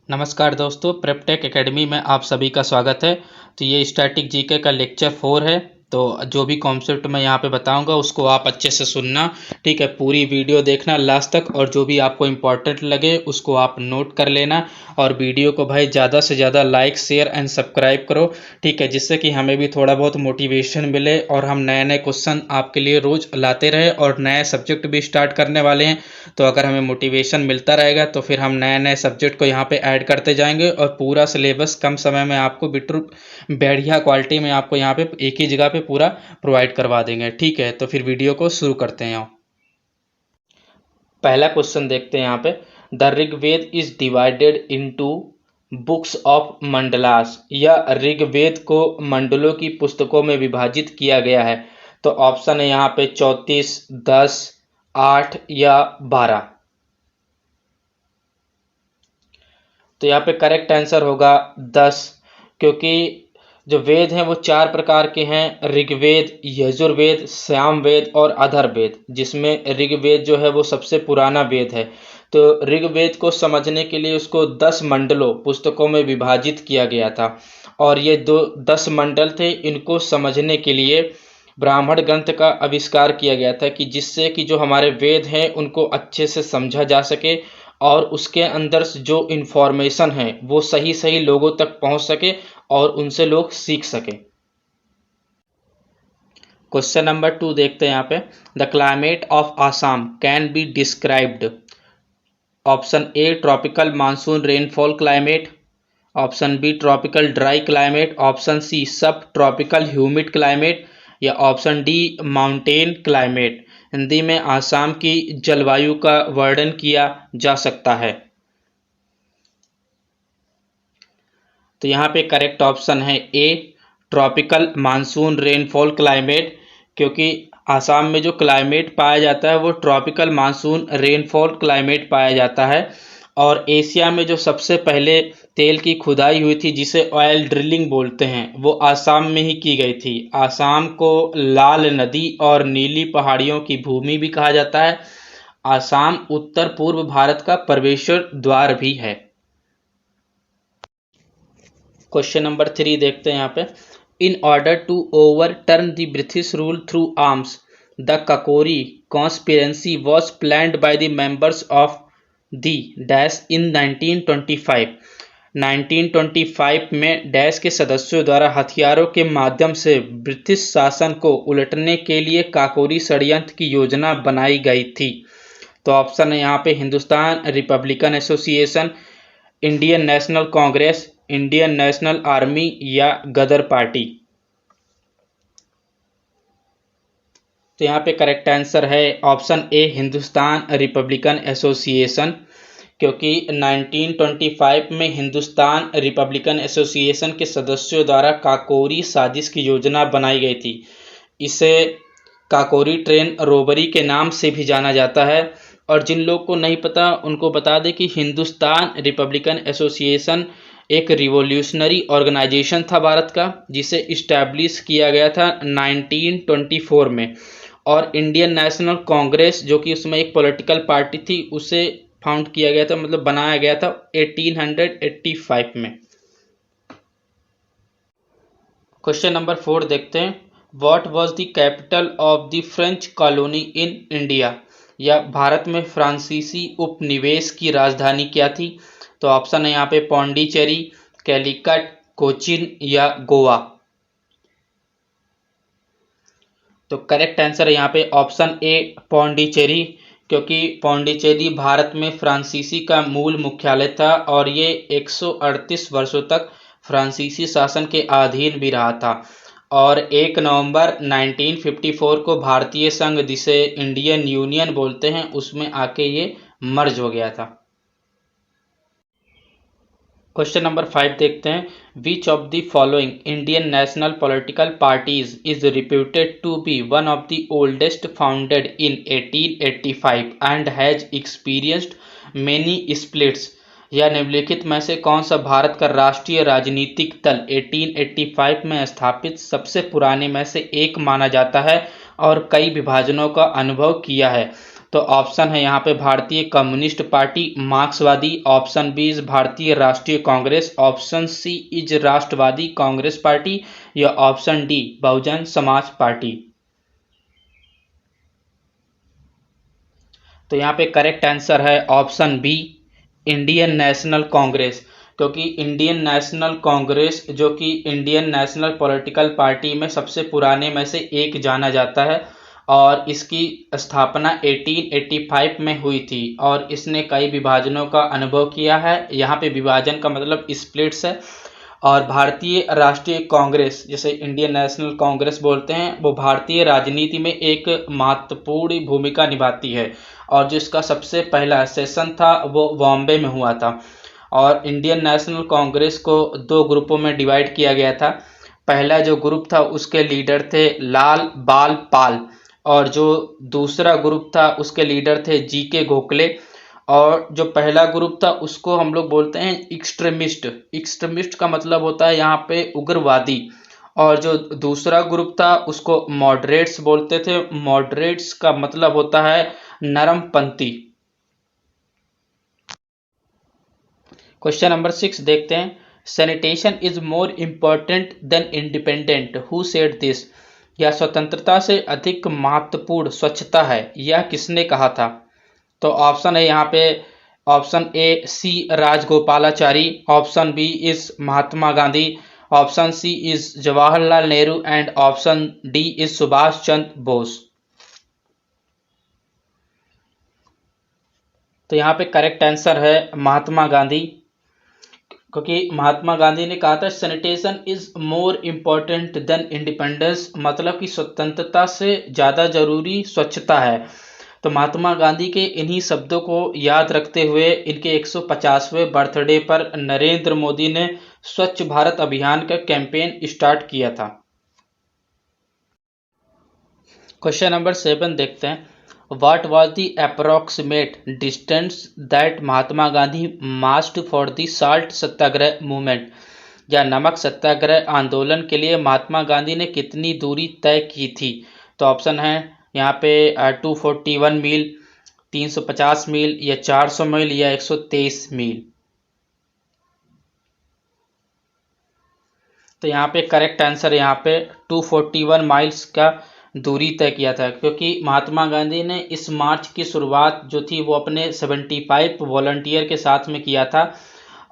नमस्कार दोस्तों, प्रेपटेक एकेडमी में आप सभी का स्वागत है। तो ये स्टैटिक जीके का लेक्चर 4 है। तो जो भी कॉन्सेप्ट मैं यहाँ पे बताऊंगा उसको आप अच्छे से सुनना, ठीक है। पूरी वीडियो देखना लास्ट तक, और जो भी आपको इम्पोर्टेंट लगे उसको आप नोट कर लेना। और वीडियो को भाई ज़्यादा से ज़्यादा लाइक, शेयर एंड सब्सक्राइब करो, ठीक है, जिससे कि हमें भी थोड़ा बहुत मोटिवेशन मिले और हम नए नए क्वेश्चन आपके लिए रोज़ लाते रहे। और नए सब्जेक्ट भी स्टार्ट करने वाले हैं, तो अगर हमें मोटिवेशन मिलता रहेगा तो फिर हम नए नए सब्जेक्ट को यहाँ पे ऐड करते जाएंगे और पूरा सिलेबस कम समय में आपको बढ़िया क्वालिटी में आपको यहाँ पे एक ही जगह पे पूरा प्रोवाइड करवा देंगे, ठीक है। तो फिर वीडियो को शुरू करते हैं। पहला क्वेश्चन देखते हैं यहाँ पे। The Rigveda is divided into books of mandalas, या ऋग्वेद को मंडलों की पुस्तकों में विभाजित किया गया है। तो ऑप्शन है यहाँ पे 34, 10, 8 या 12। तो यहाँ पे करेक्ट आंसर होगा 10, क्योंकि जो वेद हैं वो 4 प्रकार के हैं: ऋग्वेद, यजुर्वेद, सामवेद और अथर्ववेद, जिसमें ऋग्वेद जो है वो सबसे पुराना वेद है। तो ऋग्वेद को समझने के लिए उसको 10 मंडलों पुस्तकों में विभाजित किया गया था, और ये 10 मंडल थे। इनको समझने के लिए ब्राह्मण ग्रंथ का आविष्कार किया गया था, कि जिससे कि जो हमारे वेद हैं उनको अच्छे से समझा जा सके और उसके अंदर से जो इन्फॉर्मेशन है वो सही सही लोगों तक पहुंच सके और उनसे लोग सीख सके। क्वेश्चन नंबर 2 देखते हैं यहाँ पे। The climate of Assam can be described. Option A tropical monsoon rainfall climate, option B tropical dry climate, option C subtropical humid climate, या option D mountain climate. Hindi में आसाम की जलवायु का वर्णन किया जा सकता है। तो यहाँ पे करेक्ट ऑप्शन है ए ट्रॉपिकल मानसून रेनफॉल क्लाइमेट, क्योंकि आसाम में जो क्लाइमेट पाया जाता है वो ट्रॉपिकल मानसून रेनफॉल क्लाइमेट पाया जाता है। और एशिया में जो सबसे पहले तेल की खुदाई हुई थी, जिसे ऑयल ड्रिलिंग बोलते हैं, वो आसाम में ही की गई थी। आसाम को लाल नदी और नीली पहाड़ियों की भूमि भी कहा जाता है। आसाम उत्तर पूर्व भारत का प्रवेश द्वार भी है। क्वेश्चन नंबर 3 देखते हैं यहाँ पे। In order to overturn the British rule through arms, the Kakori conspiracy was planned by the members of the dash in 1925। 1925 में डैश के सदस्यों द्वारा हथियारों के माध्यम से ब्रिटिश शासन को उलटने के लिए काकोरी षड्यंत्र की योजना बनाई गई थी। तो ऑप्शन है यहाँ पे Hindustan Republican association, Indian National Congress, Indian national army या गदर पार्टी। तो यहाँ पे करेक्ट आंसर है option A Hindustan Republican association, क्योंकि 1925 में हिंदुस्तान रिपब्लिकन एसोसिएशन के सदस्यों द्वारा काकोरी साजिश की योजना बनाई गई थी। इसे काकोरी ट्रेन रोबरी के नाम से भी जाना जाता है। और जिन लोग को नहीं पता उनको बता दें कि हिंदुस्तान रिपब्लिकन एसोसिएशन एक रिवॉल्यूशनरी ऑर्गेनाइजेशन था भारत का, जिसे इस्टेब्लिश किया गया था 1924 में। और इंडियन नेशनल कांग्रेस, जो कि उसमें एक पॉलिटिकल पार्टी थी, उसे फाउंड किया गया था, मतलब बनाया गया था 1885 में। क्वेश्चन नंबर 4 देखते हैं। What was the capital of the French colony in India, या भारत में फ्रांसीसी उपनिवेश की राजधानी क्या थी। तो ऑप्शन है यहाँ पे पौंडीचेरी, कैलिकट, कोचीन या गोवा। तो करेक्ट आंसर है यहाँ पे ऑप्शन ए पौंडीचेरी, क्योंकि पौंडीचेरी भारत में फ्रांसीसी का मूल मुख्यालय था और ये 138 वर्षों तक फ्रांसीसी शासन के अधीन भी रहा था। और 1 नवंबर 1954 को भारतीय संघ, जिसे इंडियन यूनियन बोलते हैं, उसमें आके ये मर्ज हो गया था। क्वेश्चन नंबर 5 देखते हैं। Which of the following Indian national political parties is reputed to be one of the oldest founded in 1885 and has experienced many splits, या निम्नलिखित में से कौन सा भारत का राष्ट्रीय राजनीतिक दल 1885 में स्थापित सबसे पुराने में से एक माना जाता है और कई विभाजनों का अनुभव किया है। तो ऑप्शन है यहाँ पे Bharatiya communist party Marxvadi, option B is Bharatiya Rashtriya Congress, option C is Rashtravadi Congress party, या option D Bahujan Samaj party. तो यहाँ पे करेक्ट आंसर है option B Indian National Congress, क्योंकि इंडियन नेशनल कांग्रेस जो कि इंडियन नेशनल पॉलिटिकल पार्टी में सबसे पुराने में से एक जाना जाता है और इसकी स्थापना 1885 में हुई थी और इसने कई विभाजनों का अनुभव किया है। यहाँ पे विभाजन का मतलब स्प्लिट्स है। और भारतीय राष्ट्रीय कांग्रेस जिसे इंडियन नेशनल कांग्रेस बोलते हैं वो भारतीय राजनीति में एक महत्वपूर्ण भूमिका निभाती है और जो इसका सबसे पहला सेशन था वो बॉम्बे में हुआ था। और इंडियन नेशनल कांग्रेस को दो ग्रुपों में डिवाइड किया गया था। पहला जो ग्रुप था उसके लीडर थे लाल बाल पाल और जो दूसरा ग्रुप था उसके लीडर थे जी.के. गोखले। और जो पहला ग्रुप था उसको हम लोग बोलते हैं एक्सट्रीमिस्ट। एक्सट्रीमिस्ट का मतलब होता है यहाँ पे उग्रवादी। और जो दूसरा ग्रुप था उसको मॉडरेट्स बोलते थे। मॉडरेट्स का मतलब होता है नरमपंथी। क्वेश्चन नंबर 6 देखते हैं। Sanitation is more important then independent, who said this? या स्वतंत्रता से अधिक महत्वपूर्ण स्वच्छता है, यह किसने कहा था? तो ऑप्शन है यहाँ पे option A C Rajagopalachari, option B is Mahatma Gandhi, option C is Jawaharlal Nehru and option D is Subhash Chandra Bose. तो यहाँ पे करेक्ट आंसर है महात्मा गांधी, क्योंकि महात्मा गांधी ने कहा था sanitation is more important then independence, मतलब कि स्वतंत्रता से ज़्यादा जरूरी स्वच्छता है। तो महात्मा गांधी के इन्हीं शब्दों को याद रखते हुए इनके 150वें बर्थडे पर नरेंद्र मोदी ने स्वच्छ भारत अभियान का कैंपेन स्टार्ट किया था। क्वेश्चन नंबर 7 देखते हैं। What was the approximate distance that Mahatma Gandhi marched for the salt Satyagraha movement? या नमक सत्याग्रह आंदोलन के लिए महात्मा गांधी ने कितनी दूरी तय की थी? तो ऑप्शन है यहाँ पे 241 मील, 350 मील, या 400 मील, या 123 मील। तो यहाँ पे करेक्ट आंसर यहाँ पे 241 माइल्स का दूरी तय किया था, क्योंकि महात्मा गांधी ने इस मार्च की शुरुआत जो थी वो अपने 75 वॉलंटियर के साथ में किया था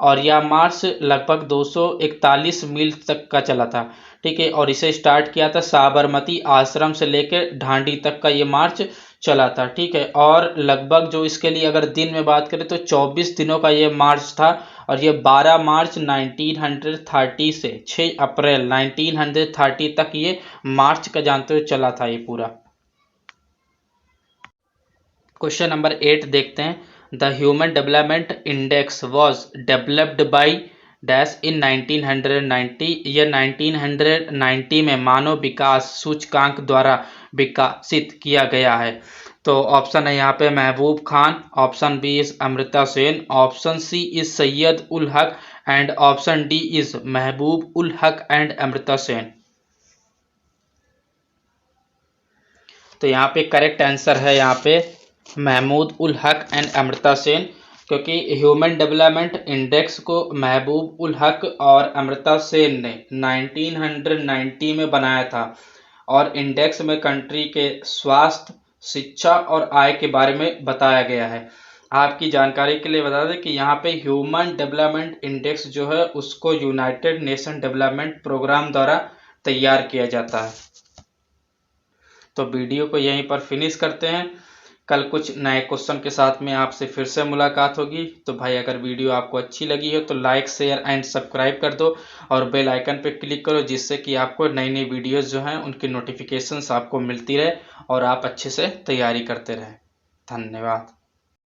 और यह मार्च लगभग 241 मील तक का चला था। ठीक है, और इसे स्टार्ट किया था साबरमती आश्रम से लेकर ढांडी तक का ये मार्च चला था। ठीक है, और लगभग जो इसके लिए अगर दिन में बात करें तो 24 दिनों का ये मार्च था और ये 12 मार्च 1930 से 6 अप्रैल 1930 तक ये मार्च का जानते हुए चला था ये पूरा। क्वेश्चन नंबर 8 देखते हैं। The human development index was developed by dash in 1990, या 1990 में मानव विकास सूचकांक द्वारा विकसित किया गया है। तो ऑप्शन है यहाँ पे Mehboob Khan, option B is Amrita Sen, option C is Syed ul Haq and option D is Mehboob ul Haq and Amrita Sen. तो यहाँ पे करेक्ट आंसर है यहाँ पे महमूद उल हक एंड अमृता सेन, क्योंकि ह्यूमन डेवलपमेंट इंडेक्स को महबूब उल हक और अमृता सेन ने 1990 में बनाया था और इंडेक्स में कंट्री के स्वास्थ्य, शिक्षा और आय के बारे में बताया गया है। आपकी जानकारी के लिए बता दें कि यहाँ पे ह्यूमन डेवलपमेंट इंडेक्स जो है उसको यूनाइटेड नेशन डेवलपमेंट प्रोग्राम द्वारा तैयार किया जाता है। तो वीडियो को यहीं पर फिनिश करते हैं। कल कुछ नए क्वेश्चन के साथ में आपसे फिर से मुलाकात होगी। तो भाई अगर वीडियो आपको अच्छी लगी हो तो लाइक, शेयर एंड सब्सक्राइब कर दो और बेल आइकन पे क्लिक करो, जिससे कि आपको नई नई वीडियोस जो हैं उनकी नोटिफिकेशंस आपको मिलती रहे और आप अच्छे से तैयारी करते रहें। धन्यवाद।